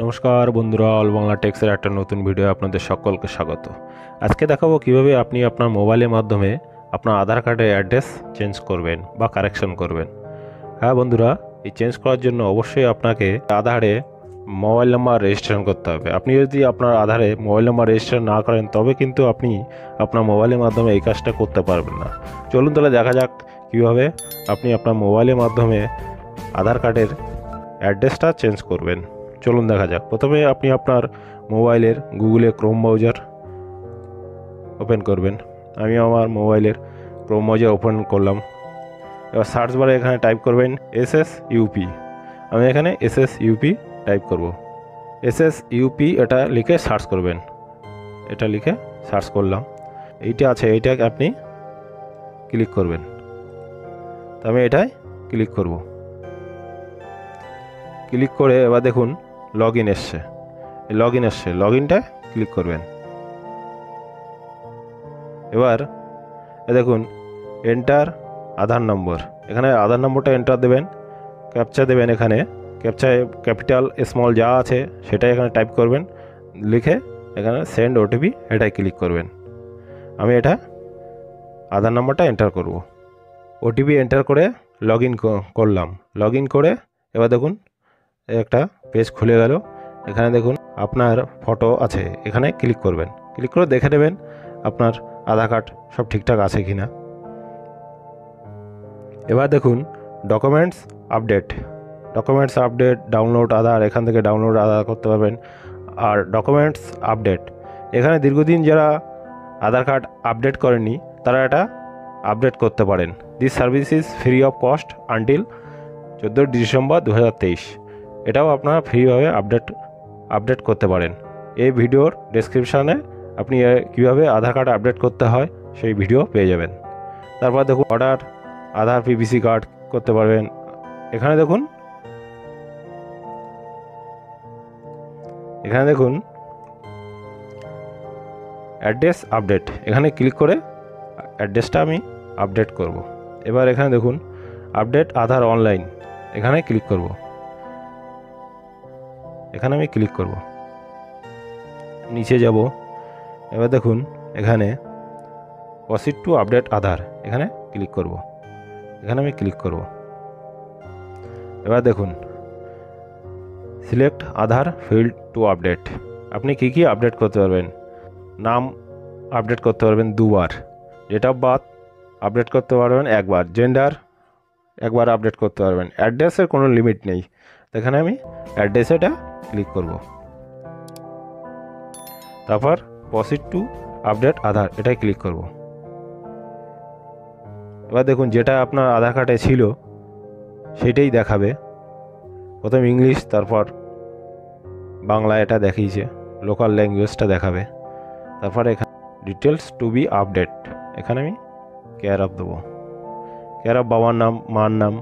নমস্কার বন্ধুরা, অল বাংলা টেক্সের একটা নতুন ভিডিও আপনাদের সকলকে স্বাগত। আজকে দেখাবো কিভাবে আপনি আপনার মোবাইলের মাধ্যমে আপনার আধার কার্ডের অ্যাড্রেস চেঞ্জ করবেন বা কারেকশন করবেন। হ্যাঁ বন্ধুরা, এই চেঞ্জ করার জন্য অবশ্যই আপনাকে আধারে মোবাইল নাম্বার রেজিস্ট্রেশন করতে হবে। আপনি যদি আপনার আধারে মোবাইল নাম্বার রেজিস্ট্রেশন না করেন তবে কিন্তু আপনি আপনার মোবাইলের মাধ্যমে এই কাজটা করতে পারবেন না। চলুন তাহলে দেখা যাক কীভাবে আপনি আপনার মোবাইলের মাধ্যমে আধার কার্ডের অ্যাড্রেসটা চেঞ্জ করবেন। চলুন দেখা যাক। প্রথমে আপনি আপনার মোবাইলের গুগলে ক্রোম ব্রাউজার ওপেন করবেন। আমি আমার মোবাইলের ক্রোম ব্রাউজার ওপেন করলাম। এবার সার্চ বারে এখানে টাইপ করবেন SSUP। আমি এখানে SSUP টাইপ করব। SSUP এটা লিখে সার্চ করবেন। এটা লিখে সার্চ করলাম, এইটা আছে, এইটাকে আপনি ক্লিক করবেন। তো আমি এটাই ক্লিক করব। ক্লিক করে এবার দেখুন লগ ইন এসছে। লগ ইনটা ক্লিক করবেন। এবার দেখুন এন্টার আধার নম্বর, এখানে আধার নম্বরটা এন্টার দেবেন। ক্যাপচা দেবেন, এখানে ক্যাপচায় ক্যাপিটাল স্মল যা আছে সেটাই এখানে টাইপ করবেন। লিখে এখানে সেন্ড OTP এটাই ক্লিক করবেন। আমি এটা আধার নম্বরটা এন্টার করব। OTP এন্টার করে লগ ইন করলাম। লগ ইন করে এবার দেখুন একটা পেজ খুলে গেল। এখানে দেখুন আপনার ফটো আছে, এখানে ক্লিক করবেন। ক্লিক করে দেখে নেবেন আপনার আধার কার্ড সব ঠিকঠাক আছে কি না। এবার দেখুন ডকুমেন্টস আপডেট ডাউনলোড আধার, এখান থেকে ডাউনলোড আধার করতে পারবেন। আর ডকুমেন্টস আপডেট, এখানে দীর্ঘদিন যারা আধার কার্ড আপডেট করেনি তারা এটা আপডেট করতে পারেন। This service is free of cost until 14 December 2023। এটাও আপনারা ফ্রিভাবে আপডেট করতে পারেন। এই ভিডিওর ডেসক্রিপশানে আপনি কীভাবে আধার কার্ড আপডেট করতে হয় সেই ভিডিও পেয়ে যাবেন। তারপর দেখুন অর্ডার আধার PVC কার্ড করতে পারবেন। এখানে দেখুন অ্যাড্রেস আপডেট, এখানে ক্লিক করে অ্যাড্রেসটা আমি আপডেট করব। এবার এখানে দেখুন আপডেট আধার অনলাইন, এখানে ক্লিক করব। এখানে আমি ক্লিক করব, নিচে যাব। এবার দেখুন এখানে প্রসিড টু আপডেট আধার, এখানে ক্লিক করব। এখানে আমি ক্লিক করব। এবার দেখুন select Aadhaar field to update, আপনি কি কি আপডেট করতে পারবেন। নাম আপডেট করতে পারবেন 2 বার, ডেট অফ বার্থ আপডেট করতে পারবেন 1 বার, জেন্ডার 1 বার আপডেট করতে পারবেন। অ্যাড্রেসের কোনো লিমিট নেই। এখানে আমি অ্যাড্রেস এটা ক্লিক করব। তারপর প্রসিড টু আপডেট আধার, এটাই ক্লিক করব। এবার দেখুন যেটা আপনার আধার কার্ডে ছিল সেটাই দেখাবে। প্রথম ইংলিশ, তারপর বাংলা এটা দেখিয়েছে, লোকাল ল্যাঙ্গুয়েজটা দেখাবে। তারপর এখানে ডিটেলস টু বি আপডেট, এখানে আমি কেয়ার অফ দেবো। কেয়ার অফ বাবার নাম, মার নাম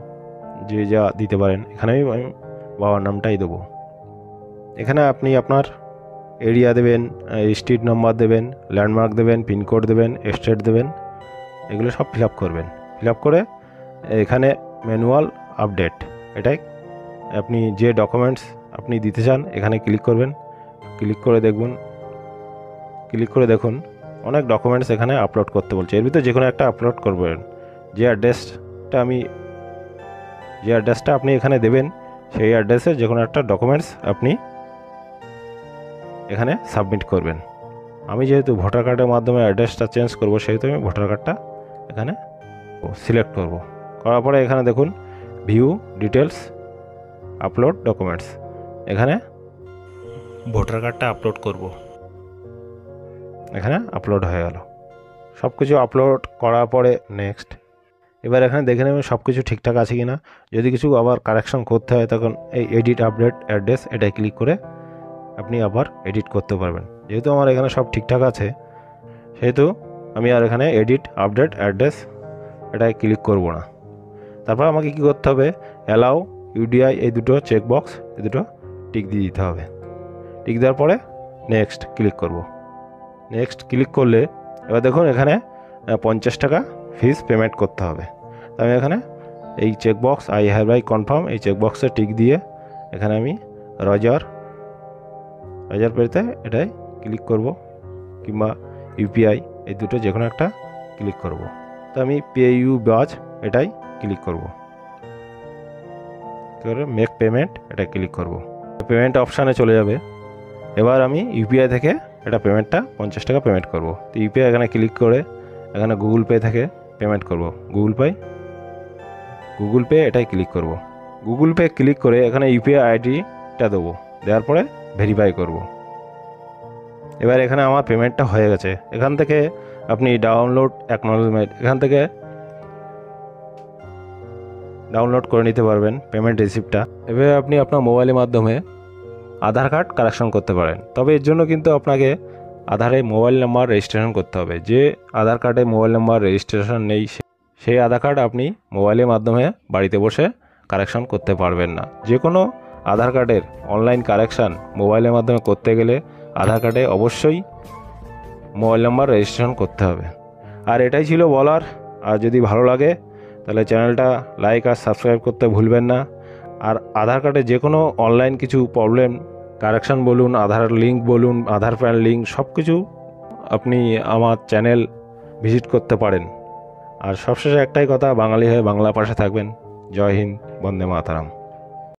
যে যা দিতে পারেন, এখানে আমি বাবার নামটাই দেবো। এখানে আপনি আপনার এরিয়া দেবেন, স্ট্রিট নাম্বার দেবেন, ল্যান্ডমার্ক দেবেন, পিনকোড দেবেন, স্টেট দেবেন, এগুলো সব ফিল আপ করবেন। ফিল আপ করে এখানে ম্যানুয়াল আপডেট, এটাই আপনি যে ডকুমেন্টস আপনি দিতে চান এখানে ক্লিক করবেন। ক্লিক করে দেখুন অনেক ডকুমেন্টস এখানে আপলোড করতে বলছে। এর ভিতরে যে কোনো একটা আপলোড করবেন। যে অ্যাড্রেসটা আপনি এখানে দেবেন সেই অ্যাড্রেসে যে কোনো একটা ডকুমেন্টস আপনি এখানে সাবমিট করবেন। আমি যেহেতু ভোটার কার্ডের মাধ্যমে অ্যাড্রেসটা চেঞ্জ করব, সেহেতু আমি ভোটার কার্ডটা এখানে সিলেক্ট করব। করার পরে এখানে দেখুন ভিউ ডিটেলস আপলোড ডকুমেন্টস, এখানে ভোটার কার্ডটা আপলোড করব। এখানে আপলোড হয়ে গেল। সব কিছু আপলোড করার পরে নেক্সট। এবার এখানে দেখে নেবেন সব কিছু ঠিকঠাক আছে কি না। যদি কিছু আবার কারেকশন করতে হয় তখন এই এডিট আপডেট অ্যাড্রেস এটাই ক্লিক করে আপনি আবার এডিট করতে পারবেন। যেহেতু আমার এখানে সব ঠিকঠাক আছে সেহেতু আমি আর এখানে এডিট আপডেট অ্যাড্রেস এটাই ক্লিক করব না। তারপর আমাকে কী করতে হবে, অ্যালাউ UDI এই দুটো চেকবক্স, এই দুটো টিক দিয়ে দিতে হবে। টিক দেওয়ার পরে নেক্সট ক্লিক করব। নেক্সট ক্লিক করলে এবার দেখুন এখানে 50 টাকা ফিস পেমেন্ট করতে হবে। তো আমি এখানে এই checkbox I have I confirm এই চেকবক্সে টিক দিয়ে এখানে আমি রজার বাজার পেতে এটাই ক্লিক করব, কিংবা ইউপিআই এই দুটো যে কোনো একটা ক্লিক করব। তো আমি পে ইউ বাজ এটাই ক্লিক করব, করে মেক পেমেন্ট এটা ক্লিক করব। পেমেন্ট অপশানে চলে যাবে। এবার আমি ইউপিআই থেকে এটা পেমেন্টটা 50 টাকা পেমেন্ট করব। তো ইউপিআই এখানে ক্লিক করে এখানে গুগল পে থেকে পেমেন্ট করব। গুগল পে এটাই ক্লিক করব। গুগল পে ক্লিক করে এখানে ইউপিআই আইডিটা দেবো, দেওয়ার পরে ভেরিফাই করব। এবার এখানে আমার পেমেন্টটা হয়ে গেছে। এখান থেকে আপনি ডাউনলোড অ্যাকনলেজমেন্ট এখান থেকে ডাউনলোড করে নিতে পারবেন পেমেন্ট রিসিপ্টটা। এভাবে আপনি আপনার মোবাইলের মাধ্যমে আধার কার্ড কালেকশন করতে পারেন। তবে এর জন্য কিন্তু আপনাকে আধারে মোবাইল নাম্বার রেজিস্ট্রেশন করতে হবে। যে আধার কার্ডে মোবাইল নাম্বার রেজিস্ট্রেশন নেই সেই আধার কার্ড আপনি মোবাইলের মাধ্যমে বাড়িতে বসে কালেকশন করতে পারবেন না। যে কোনো আধার কার্ডের অনলাইন কালেকশান মোবাইলের মাধ্যমে করতে গেলে আধার কার্ডে অবশ্যই মোবাইল নাম্বার রেজিস্ট্রেশন করতে হবে। আর এটাই ছিল বলার। আর যদি ভালো লাগে তাহলে চ্যানেলটা লাইক আর সাবস্ক্রাইব করতে ভুলবেন না। আর আধার কার্ডে যে কোনো অনলাইন কিছু প্রবলেম, কারেকশান বলুন, আধার লিঙ্ক বলুন, আধার প্যান লিঙ্ক, সব কিছু আপনি আমার চ্যানেল ভিজিট করতে পারেন। আর সবশেষে একটাই কথা, বাঙালি হয়ে বাংলা পাশে থাকবেন। জয় হিন্দ, বন্দে মাতরম।